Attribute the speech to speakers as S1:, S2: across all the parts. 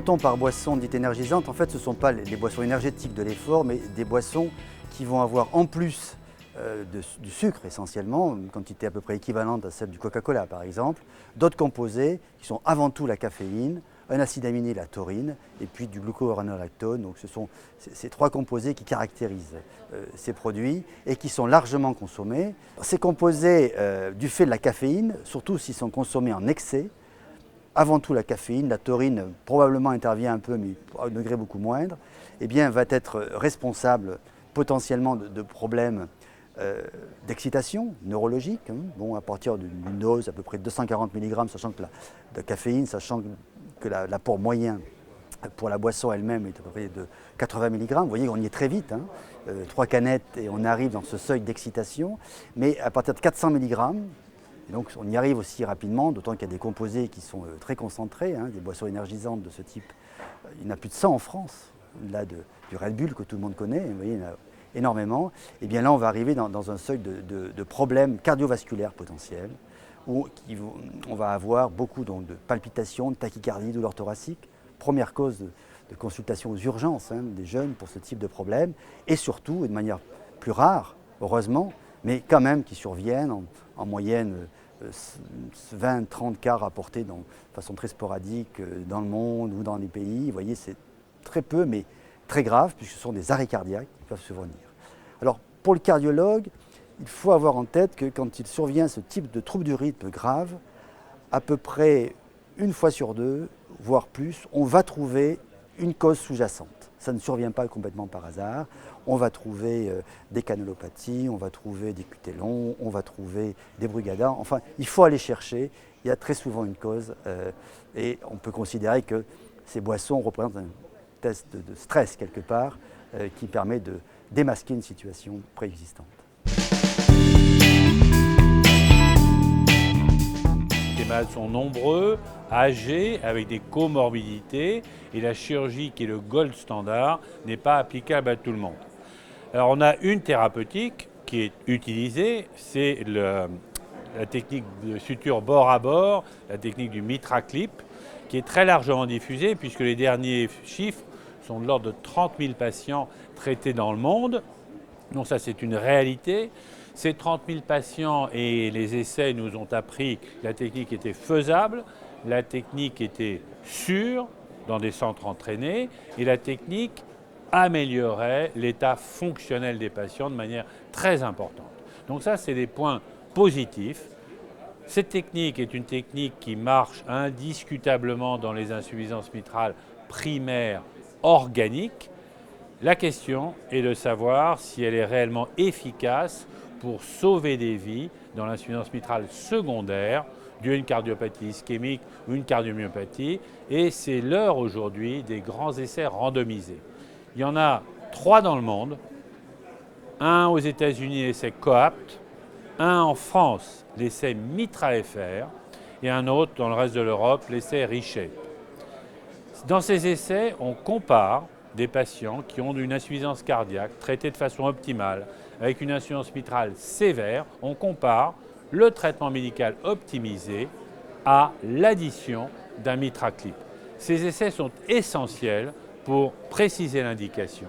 S1: qu'entend-on par boisson dite énergisante? En fait, ce ne sont pas les boissons énergétiques de l'effort, mais des boissons qui vont avoir en plus du sucre essentiellement, une quantité à peu près équivalente à celle du Coca-Cola par exemple, d'autres composés qui sont avant tout la caféine, un acide aminé, la taurine, et puis du glucoronolactone. Donc ce sont ces trois composés qui caractérisent ces produits et qui sont largement consommés. Ces composés, du fait de la caféine, surtout s'ils sont consommés en excès, avant tout la caféine, la taurine probablement intervient un peu mais à un degré beaucoup moindre, eh bien, va être responsable potentiellement de problèmes d'excitation neurologique, hein. Bon, à partir d'une dose à peu près de 240 mg, sachant que de caféine, sachant que l'apport moyen pour la boisson elle-même est à peu près de 80 mg. Vous voyez qu'on y est très vite, hein. 3 canettes et on arrive dans ce seuil d'excitation, mais à partir de 400 mg, et donc on y arrive aussi rapidement, d'autant qu'il y a des composés qui sont très concentrés, hein, des boissons énergisantes de ce type. Il y en a plus de 100 en France, au-delà du Red Bull que tout le monde connaît, vous voyez, il y en a énormément. Et bien là, on va arriver dans un seuil de problèmes cardiovasculaires potentiels, où on va avoir beaucoup donc, de palpitations, de tachycardie, douleurs thoraciques, première cause de consultation aux urgences, hein, des jeunes pour ce type de problème, et surtout, et de manière plus rare, heureusement, mais quand même qui surviennent en moyenne 20-30 cas rapportés de façon très sporadique dans le monde ou dans les pays. Vous voyez, c'est très peu, mais très grave, puisque ce sont des arrêts cardiaques qui peuvent survenir. Alors, pour le cardiologue, il faut avoir en tête que quand il survient ce type de trouble du rythme grave, à peu près une fois sur deux, voire plus, on va trouver une cause sous-jacente. Ça ne survient pas complètement par hasard. On va trouver des canulopathies, on va trouver des QT longs, on va trouver des brugadas. Enfin, il faut aller chercher. Il y a très souvent une cause et on peut considérer que ces boissons représentent un test de stress quelque part qui permet de démasquer une situation préexistante.
S2: Les malades sont nombreux, âgés, avec des comorbidités, et la chirurgie qui est le gold standard n'est pas applicable à tout le monde. Alors on a une thérapeutique qui est utilisée, c'est la technique de suture bord à bord, la technique du MitraClip, qui est très largement diffusée puisque les derniers chiffres sont de l'ordre de 30 000 patients traités dans le monde. Donc ça c'est une réalité. Ces 30 000 patients et les essais nous ont appris que la technique était faisable, la technique était sûre dans des centres entraînés et la technique améliorait l'état fonctionnel des patients de manière très importante. Donc ça, c'est des points positifs. Cette technique est une technique qui marche indiscutablement dans les insuffisances mitrales primaires organiques. La question est de savoir si elle est réellement efficace pour sauver des vies dans l'insuffisance mitrale secondaire d'une cardiopathie ischémique ou une cardiomyopathie. Et c'est l'heure aujourd'hui des grands essais randomisés. Il y en a 3 dans le monde, un aux États-Unis, l'essai COAPT, un en France, l'essai MITRA-FR, et un autre dans le reste de l'Europe, l'essai ReShape. Dans ces essais, on compare des patients qui ont une insuffisance cardiaque traités de façon optimale, avec une insuffisance mitrale sévère, on compare le traitement médical optimisé à l'addition d'un MitraClip. Ces essais sont essentiels pour préciser l'indication.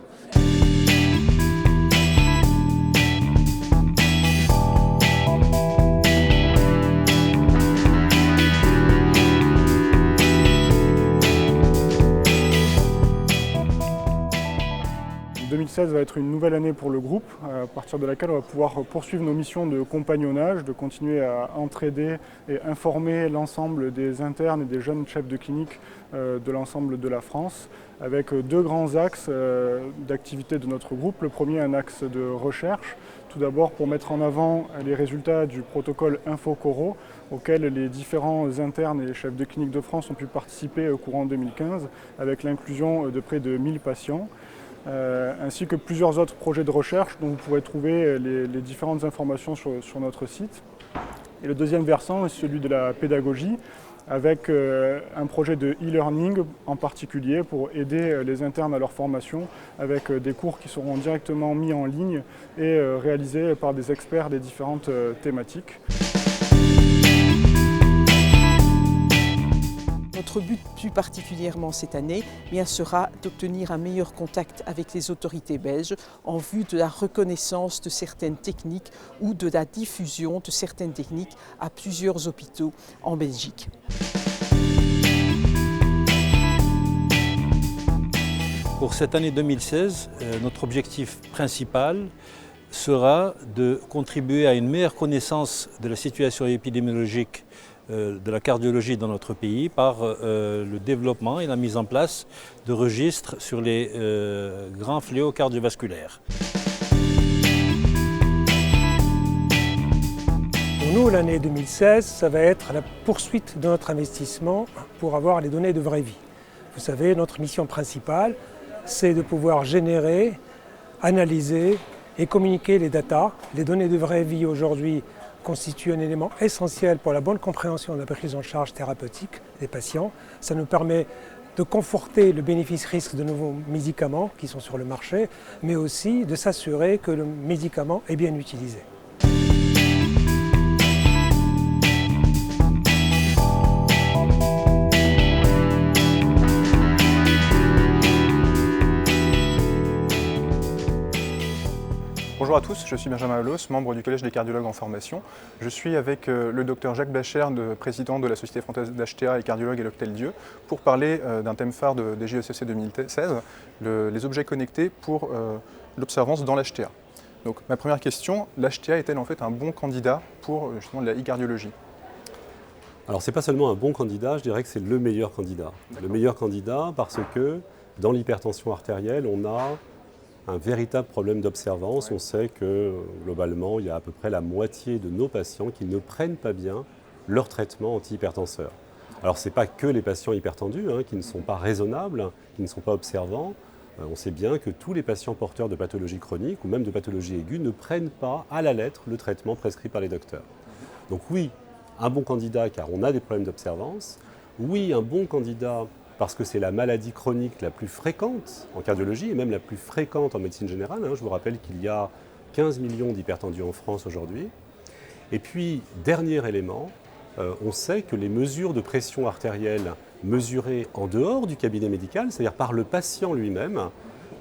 S3: En 2016 va être une nouvelle année pour le groupe, à partir de laquelle on va pouvoir poursuivre nos missions de compagnonnage, de continuer à entraider et informer l'ensemble des internes et des jeunes chefs de clinique de l'ensemble de la France, avec 2 grands axes d'activité de notre groupe. Le premier, un axe de recherche, tout d'abord pour mettre en avant les résultats du protocole InfoCoro, auquel les différents internes et chefs de clinique de France ont pu participer au courant 2015, avec l'inclusion de près de 1000 patients. Ainsi que plusieurs autres projets de recherche dont vous pourrez trouver les différentes informations sur notre site. Et le deuxième versant est celui de la pédagogie, avec un projet de e-learning en particulier pour aider les internes à leur formation, avec des cours qui seront directement mis en ligne et réalisés par des experts des différentes thématiques.
S4: Notre but plus particulièrement cette année sera d'obtenir un meilleur contact avec les autorités belges en vue de la reconnaissance de certaines techniques ou de la diffusion de certaines techniques à plusieurs hôpitaux en Belgique.
S5: Pour cette année 2016, notre objectif principal sera de contribuer à une meilleure connaissance de la situation épidémiologique de la cardiologie dans notre pays par le développement et la mise en place de registres sur les grands fléaux cardiovasculaires.
S6: Pour nous, l'année 2016, ça va être la poursuite de notre investissement pour avoir les données de vraie vie. Vous savez, notre mission principale, c'est de pouvoir générer, analyser et communiquer les datas. Les données de vraie vie aujourd'hui constituent un élément essentiel pour la bonne compréhension de la prise en charge thérapeutique des patients. Ça nous permet de conforter le bénéfice-risque de nouveaux médicaments qui sont sur le marché, mais aussi de s'assurer que le médicament est bien utilisé.
S7: Bonjour à tous, je suis Benjamin Hollos, membre du Collège des cardiologues en formation. Je suis avec le docteur Jacques Bachère, président de la Société française d'HTA et cardiologue à l'Hôtel-Dieu, pour parler d'un thème phare des JECC 2016, les objets connectés pour l'observance dans l'HTA. Donc ma première question, l'HTA est-elle en fait un bon candidat pour justement la e-cardiologie ?
S8: Alors ce n'est pas seulement un bon candidat, je dirais que c'est le meilleur candidat. Le meilleur candidat parce que dans l'hypertension artérielle, on a un véritable problème d'observance. On sait que globalement, il y a à peu près la moitié de nos patients qui ne prennent pas bien leur traitement antihypertenseur. Alors ce n'est pas que les patients hypertendus qui ne sont pas raisonnables, qui ne sont pas observants. On sait bien que tous les patients porteurs de pathologies chroniques ou même de pathologies aiguës ne prennent pas à la lettre le traitement prescrit par les docteurs. Donc oui, un bon candidat car on a des problèmes d'observance. Oui, un bon candidat parce que c'est la maladie chronique la plus fréquente en cardiologie et même la plus fréquente en médecine générale. Je vous rappelle qu'il y a 15 millions d'hypertendus en France aujourd'hui. Et puis, dernier élément, on sait que les mesures de pression artérielle mesurées en dehors du cabinet médical, c'est-à-dire par le patient lui-même,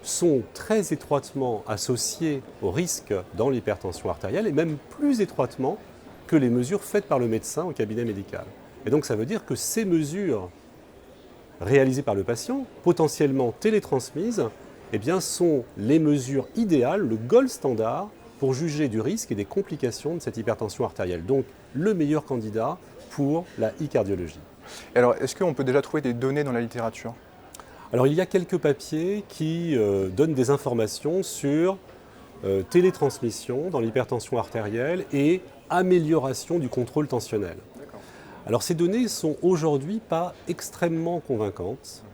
S8: sont très étroitement associées au risque dans l'hypertension artérielle et même plus étroitement que les mesures faites par le médecin au cabinet médical. Et donc ça veut dire que ces mesures réalisées par le patient, potentiellement télétransmises, sont les mesures idéales, le gold standard pour juger du risque et des complications de cette hypertension artérielle. Donc le meilleur candidat pour la e-cardiologie.
S7: Alors est-ce qu'on peut déjà trouver des données dans la littérature ?
S8: Alors il y a quelques papiers qui donnent des informations sur télétransmission dans l'hypertension artérielle et amélioration du contrôle tensionnel. Alors ces données sont aujourd'hui pas extrêmement convaincantes.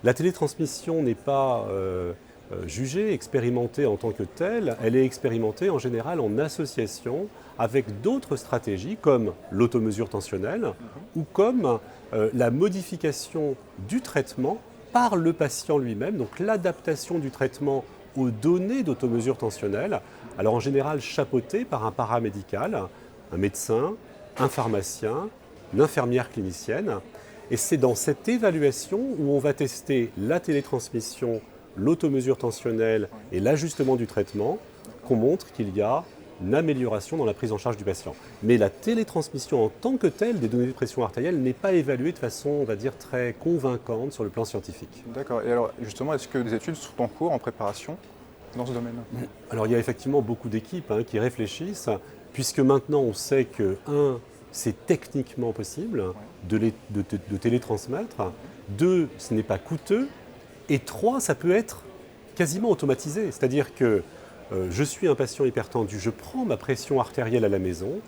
S8: La télétransmission n'est pas jugée, expérimentée en tant que telle. Elle est expérimentée en général en association avec d'autres stratégies comme l'automesure tensionnelle ou comme la modification du traitement par le patient lui-même, donc l'adaptation du traitement aux données d'automesure tensionnelle. Alors en général chapeautée par un paramédical, un médecin, un pharmacien, une infirmière clinicienne, et c'est dans cette évaluation où on va tester la télétransmission, l'automesure tensionnelle et l'ajustement du traitement qu'on montre qu'il y a une amélioration dans la prise en charge du patient. Mais la télétransmission en tant que telle des données de pression artérielle n'est pas évaluée de façon, on va dire, très convaincante sur le plan scientifique.
S7: D'accord. Et alors justement, est-ce que des études sont en cours, en préparation dans ce domaine ?
S8: Alors il y a effectivement beaucoup d'équipes qui réfléchissent, puisque maintenant on sait que, c'est techniquement possible de télétransmettre. 2, ce n'est pas coûteux. Et 3, ça peut être quasiment automatisé. C'est-à-dire que je suis un patient hypertendu, je prends ma pression artérielle à la maison,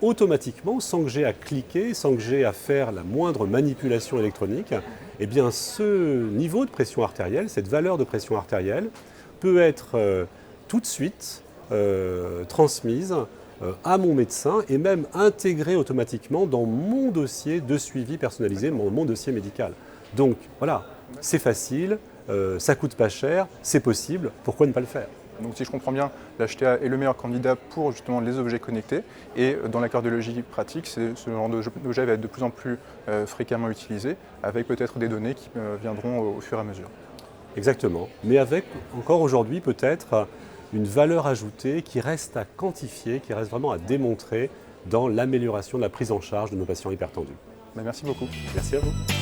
S8: automatiquement, sans que j'ai à cliquer, sans que j'ai à faire la moindre manipulation électronique, ce niveau de pression artérielle, cette valeur de pression artérielle, peut être tout de suite transmise à mon médecin et même intégré automatiquement dans mon dossier de suivi personnalisé, mon dossier médical. Donc voilà, c'est facile, ça coûte pas cher, c'est possible, pourquoi ne pas le faire ?
S7: Donc si je comprends bien, l'HTA est le meilleur candidat pour justement les objets connectés. Et dans la cardiologie pratique, ce genre d'objet va être de plus en plus fréquemment utilisé, avec peut-être des données qui viendront au fur et à mesure.
S8: Exactement, mais avec encore aujourd'hui peut-être une valeur ajoutée qui reste à quantifier, qui reste vraiment à démontrer dans l'amélioration de la prise en charge de nos patients hypertendus.
S7: Merci beaucoup.
S8: Merci à vous.